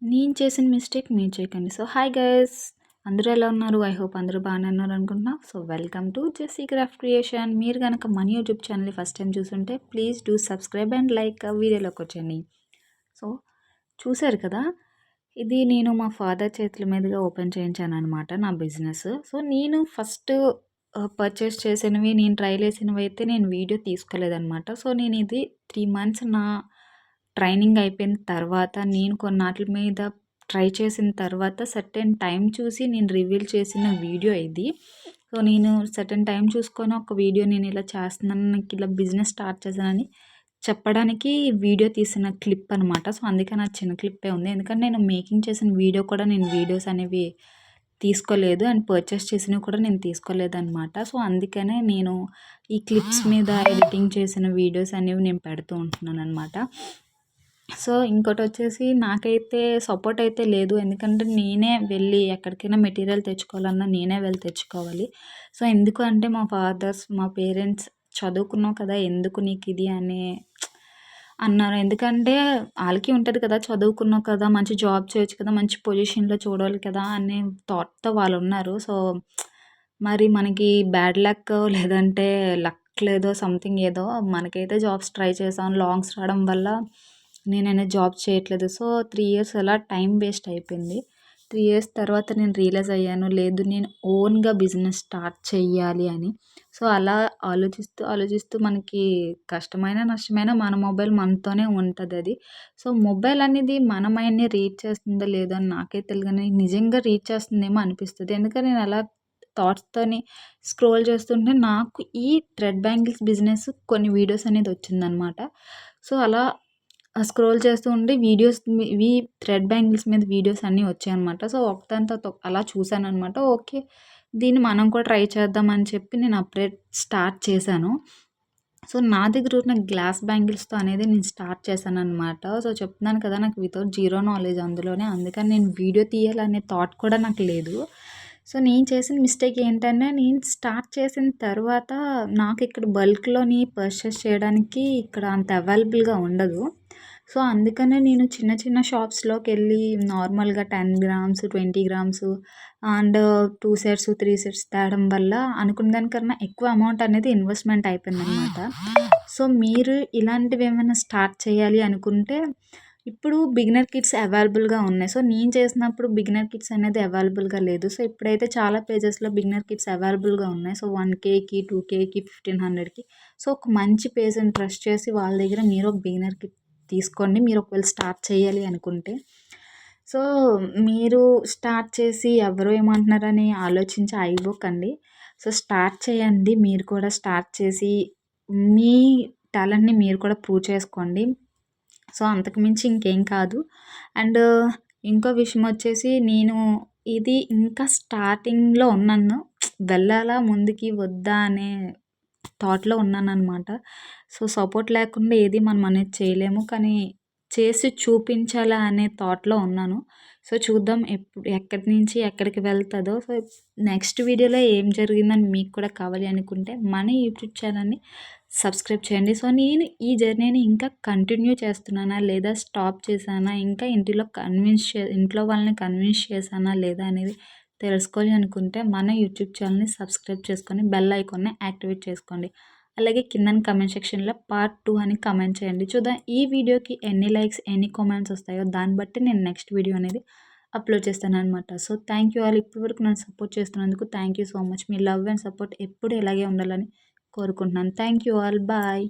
నేను చేసిన మిస్టేక్ మీరు చేయకండి. సో, హాయ్ గైస్ అందరూ ఎలా ఉన్నారు? ఐ హోప్ అందరూ బాగానే ఉన్నారు అనుకుంటున్నా. So, welcome to Jessy craft creation. మీరు గనక మన యూట్యూబ్ ఛానల్‌ని ఫస్ట్ టైం చూసుంటే please do subscribe and like. వీడియోలోకొచ్చండి. సో, చూసారు కదా! ఇది నేను మా ఫాదర్ చేతుల మీదుగా ఓపెన్ చేయించాననమాట నా బిజినెస్. సో, నేను ఫస్ట్ పర్చేస్ చేసినవి, నేను ట్రైలేసినవైతే నేను వీడియో తీసుకోలేదనమాట. సో, నేనిది 3 మంత్స్ నా ట్రైనింగ్ అయిపోయిన తర్వాత, నేను కొన్నాట్ల మీద ట్రై చేసిన తర్వాత సర్టెన్ టైం చూసి నేను రివీల్ చేసిన వీడియో ఇది. సో, నేను సర్టెన్ టైం చూసుకొని ఒక వీడియో నేనిలా చేస్తున్నాను, నాకిలా బిజినెస్ స్టార్ట్ చేశానని చెప్పడానికి వీడియో తీసిన క్లిప్ అనమాట. సో, అందుకని అది చిన్న క్లిప్పే ఉంది. ఎందుకంటే నేను మేకింగ్ చేసిన వీడియో కూడా నేను వీడియోస్ అనేవి తీసుకోలేదు. అండ్ పర్చేస్ చేసినవి కూడా నేను తీసుకోలేదనమాట. సో, అందుకనే నేను ఈ క్లిప్స్ మీద ఎడిటింగ్ చేసిన వీడియోస్ అనేవి నేను పెడుతూ ఉంటున్నాననమాట. సో, ఇంకోటొచ్చేసి నాకైతే సపోర్ట్ అయితే లేదు. ఎందుకంటే నేనే వెళ్ళి ఎక్కడికైనా మెటీరియల్ తెచ్చుకోవాలన్నా నేనే వెళ్ళి తెచ్చుకోవాలి. సో, ఎందుకు అంటే మా పేరెంట్స్ చదువుకున్నావు కదా! ఎందుకు నీకిది అని అన్నారు. ఎందుకంటే ఆళ్ళకి ఉంటది కదా! చదువుకున్నావు కదా! మంచి జాబ్ చేయొచ్చు కదా! మంచి పొజిషన్‌లో చూడాలి కదా! అనే థాట్‌తో వాళ్ళున్నారు. సో, మరి మనకి బ్యాడ్ లక్ లేదంటే లక్ లేదో సంథింగ్ ఏదో మనకైతే జాబ్స్ ట్రై చేసాం. లాంగ్స్ రావడం వల్ల నేననేది జాబ్ చేయట్లేదు. సో, 3 ఇయర్స్ అలా టైం వేస్ట్ అయిపోయింది. 3 ఇయర్స్ తర్వాత నేను రియలైజ్ అయ్యాను. లేదు, నేను ఓన్‌గా బిజినెస్ స్టార్ట్ చెయ్యాలి అని. సో, అలా ఆలోచిస్తూ మనకి కష్టమైనా, నష్టమైనా మన మొబైల్ మనతోనే ఉంటదది. సో, మొబైల్ అనేది మన మైండ్‌ని రీడ్ చేస్తుందో లేదో అని నాకైతే తెలీదు గానీ నిజంగా రీడ్ చేస్తుందేమో అనిపిస్తది. ఎందుకని నేను అలా థాట్స్‌తోని స్క్రోల్ చేస్తుంటే నాకు ఈ థ్రెడ్ బ్యాంగిల్స్ బిజినెస్ కొన్ని వీడియోస్ అనేది వచ్చిందనమాట. సో, అలా స్క్రోల్ చేస్తూ ఉండి ఇవి థ్రెడ్ బ్యాంగిల్స్ మీద వీడియోస్ అన్నీ వచ్చాయనమాట. సో, ఒకదాని తర్వాత అలా చూసాననమాట. ఓకే, దీన్ని మనం కూడా ట్రై చేద్దాం అని చెప్పి నేను అప్పుడే స్టార్ట్ చేశాను. సో, నా దగ్గర ఉన్న గ్లాస్ బ్యాంగిల్స్‌తో అనేది నేను స్టార్ట్ చేశాననమాట. సో, చెప్తున్నాను కదా! నాకు వితౌట్ జీరో నాలెడ్జ్ అందులోనే. అందుకని నేను వీడియో తీయాలనే థాట్ కూడా నాకు లేదు. సో, నేను చేసిన మిస్టేక్ ఏంటంటే నేను స్టార్ట్ చేసిన తర్వాత నాకు ఇక్కడ బల్క్‌లోని పర్చేస్ చేయడానికి ఇక్కడ అంత అవైలబుల్‌గా ఉండదు. సో, అందుకనే నేను చిన్న చిన్న షాప్స్‌లోకెళ్ళి నార్మల్‌గా 10 grams, 20 grams and 2 sets, 3 sets తేవడం వల్ల అనుకున్న దానికన్నా ఎక్కువ అమౌంట్ అనేది ఇన్వెస్ట్‌మెంట్ అయిపోయిందనమాట. సో, మీరు ఇలాంటివేమైనా స్టార్ట్ చేయాలి అనుకుంటే ఇప్పుడు బిగినర్ కిట్స్ అవైలబుల్‌గా ఉన్నాయి. సో, నేను చేసినప్పుడు బిగినర్ కిట్స్ అనేది అవైలబుల్‌గా లేదు. సో, ఇప్పుడైతే చాలా పేజెస్‌లో బిగినర్ కిట్స్ అవైలబుల్‌గా ఉన్నాయి. సో, 1,000కి, 2,000కి, 1,500కి. సో, ఒక మంచి పేజ్‌ని ట్రస్ట్ చేసి వాళ్ళ దగ్గర మీరు ఒక బిగినర్ కిట్ తీసుకోండి. మీరు ఒకవేళ స్టార్ట్ చేయాలి అనుకుంటే. సో, మీరు స్టార్ట్ చేసి ఎవరు ఏమంటున్నారని ఆలోచించి ఆగిపోకండి. సో, స్టార్ట్ చేయండి. మీరు కూడా స్టార్ట్ చేసి మీ టాలెంట్‌ని మీరు కూడా ప్రూవ్ చేసుకోండి. సో, అంతకు మించి ఇంకేం కాదు. అండ్ ఇంకో విషయం వచ్చేసి నేను ఇది ఇంకా స్టార్టింగ్‌లో ఉన్నాను. వెళ్ళాలా ముందుకి వద్దా అనే థాట్‌లో ఉన్నాననమాట. సో, సపోర్ట్ లేకుండా ఏది మనం అనేది చేయలేము. కానీ చేసి చూపించాలా అనే థాట్‌లో ఉన్నాను. సో, చూద్దాం ఎక్కడి నుంచి ఎక్కడికి వెళ్తదో. సో, నెక్స్ట్ వీడియోలో ఏం జరిగిందని మీకు కూడా కావాలి అనుకుంటే మన యూట్యూబ్ ఛానల్‌ని సబ్స్క్రైబ్ చేయండి. సో, నేను ఈ జర్నీని ఇంకా కంటిన్యూ చేస్తున్నానా? లేదా స్టాప్ చేశానా? ఇంకా ఇంట్లో వాళ్ళని కన్విన్స్ చేశానా? లేదా? అనేది తెలుసుకోవాలి అనుకుంటే మన యూట్యూబ్ ఛానల్‌ని సబ్స్క్రైబ్ చేసుకొని బెల్ ఐకాన్‌ని యాక్టివేట్ చేసుకోండి. అలాగే కిందన కామెంట్ సెక్షన్‌లో పార్ట్ 2 అని కామెంట్ చేయండి. చూద్దాం ఈ వీడియోకి ఎన్ని లైక్స్, ఎన్ని కామెంట్స్ వస్తాయో దాన్ని బట్టి నేను నెక్స్ట్ వీడియో అనేది అప్లోడ్ చేస్తాననమాట. So, thank you all. ఇప్పటివరకు నన్ను సపోర్ట్ చేస్తున్నందుకు thank you so much. Me love and support ఎప్పుడు ఇలాగే ఉండాలని కోరుకుంటున్నాను. Thank you all. బాయ్.